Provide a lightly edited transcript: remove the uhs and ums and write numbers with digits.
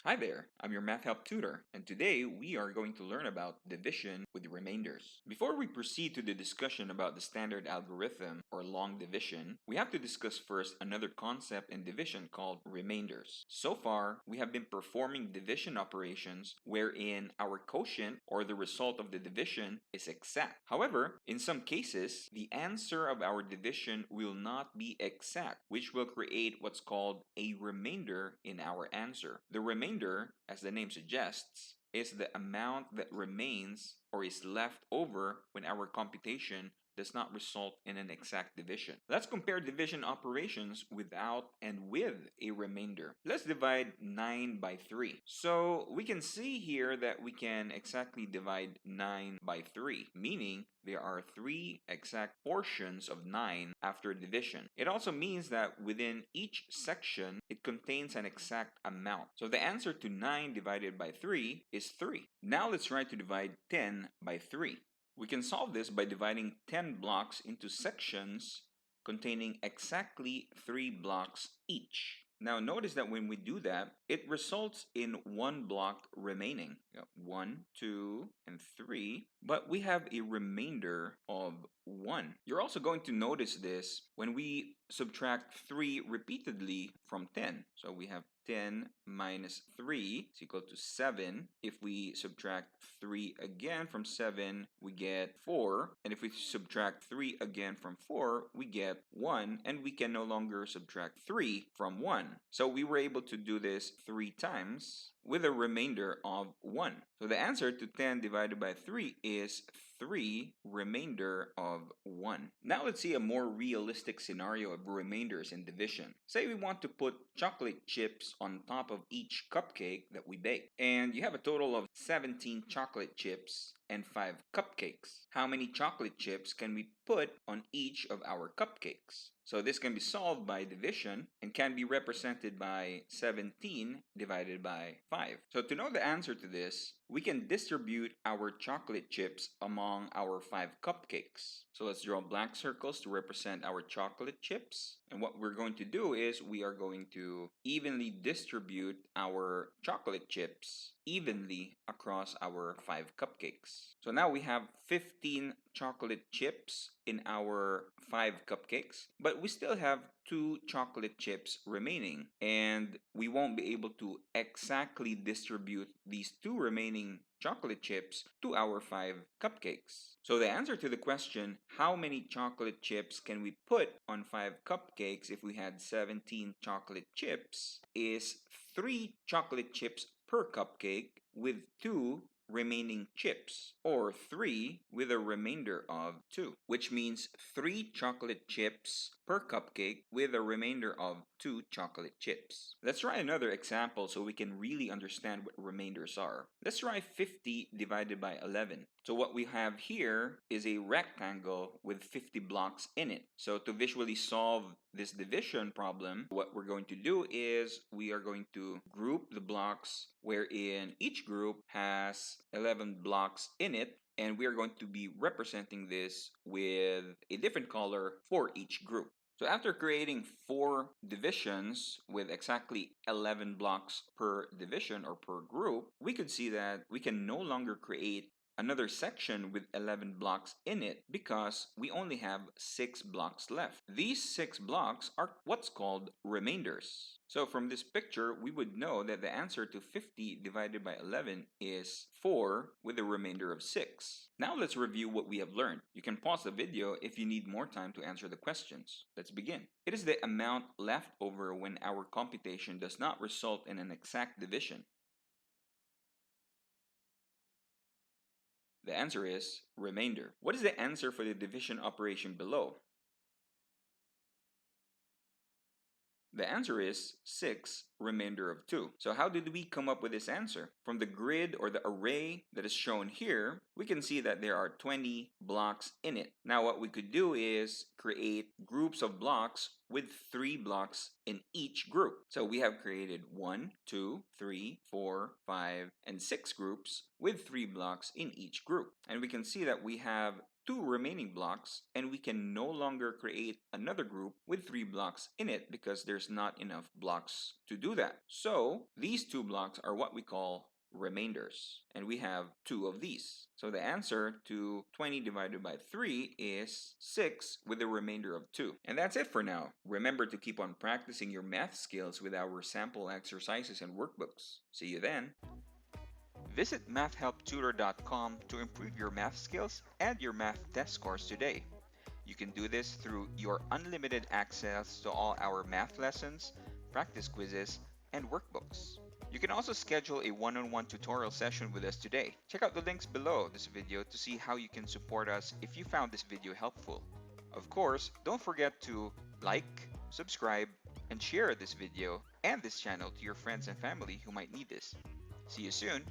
Hi there, I'm your math help tutor, and today we are going to learn about division with remainders. Before we proceed to the discussion about the standard algorithm or long division, we have to discuss first another concept in division called remainders. So far, we have been performing division operations wherein our quotient or the result of the division is exact. However, in some cases, the answer of our division will not be exact, which will create what's called a remainder in our answer. The remainder, as the name suggests, is the amount that remains or is left over when our computation does not result in an exact division. Let's compare division operations without and with a remainder. Let's divide 9 by 3. So we can see here that we can exactly divide 9 by 3, meaning there are 3 exact portions of 9 after division. It also means that within each section, it contains an exact amount. So the answer to 9 divided by 3 is 3. Now let's try to divide 10 by 3. We can solve this by dividing 10 blocks into sections containing exactly 3 blocks each. Now notice that when we do that, it results in 1 block remaining. 1, 2, and 3, but we have a remainder of 1. You're also going to notice this when we subtract 3 repeatedly from 10. So we have 10 minus 3 is equal to 7. If we subtract 3 again from 7, we get 4. And if we subtract 3 again from 4, we get 1. And we can no longer subtract 3 from 1. So we were able to do this 3 times with a remainder of 1. So the answer to 10 divided by 3 is 3 remainder of 1. Now let's see a more realistic scenario of remainders in division. Say we want to put chocolate chips on top of each cupcake that we bake. And you have a total of 17 chocolate chips and 5 cupcakes. How many chocolate chips can we put on each of our cupcakes? So this can be solved by division and can be represented by 17 divided by 5. So to know the answer to this, we can distribute our chocolate chips among our 5 cupcakes. So let's draw blank circles to represent our chocolate chips. And what we're going to do is we are going to evenly distribute our chocolate chips evenly across our 5 cupcakes. So now we have 15 chocolate chips in our 5 cupcakes, but we still have 2 chocolate chips remaining, and we won't be able to exactly distribute these 2 remaining chocolate chips to our 5 cupcakes. So the answer to the question, how many chocolate chips can we put on 5 cupcakes if we had 17 chocolate chips, is 3 chocolate chips per cupcake with 2 remaining chips, or 3 with a remainder of 2, which means 3 chocolate chips per cupcake with a remainder of 2 chocolate chips. Let's try another example so we can really understand what remainders are. Let's try 50 divided by 11. So what we have here is a rectangle with 50 blocks in it. So to visually solve this division problem, what we're going to do is we are going to group the blocks wherein each group has 11 blocks in it, and we are going to be representing this with a different color for each group. So after creating 4 divisions with exactly 11 blocks per division or per group, we could see that we can no longer create another section with 11 blocks in it because we only have 6 blocks left. These 6 blocks are what's called remainders. So from this picture, we would know that the answer to 50 divided by 11 is 4 with a remainder of 6. Now let's review what we have learned. You can pause the video if you need more time to answer the questions. Let's begin. It is the amount left over when our computation does not result in an exact division. The answer is remainder. What is the answer for the division operation below? The answer is 6 remainder of 2. So how did we come up with this answer? From the grid or the array that is shown here, we can see that there are 20 blocks in it. Now what we could do is create groups of blocks with 3 blocks in each group. So we have created 1, 2, 3, 4, 5, and 6 groups with 3 blocks in each group. And we can see that we have two remaining blocks, and we can no longer create another group with three blocks in it because there's not enough blocks to do that. So these two blocks are what we call remainders, and we have two of these. So the answer to 20 divided by 3 is 6 with a remainder of 2. And that's it for now. Remember to keep on practicing your math skills with our sample exercises and workbooks. See you then. Visit mathhelptutor.com to improve your math skills and your math test scores today. You can do this through your unlimited access to all our math lessons, practice quizzes, and workbooks. You can also schedule a one-on-one tutorial session with us today. Check out the links below this video to see how you can support us if you found this video helpful. Of course, don't forget to like, subscribe, and share this video and this channel to your friends and family who might need this. See you soon!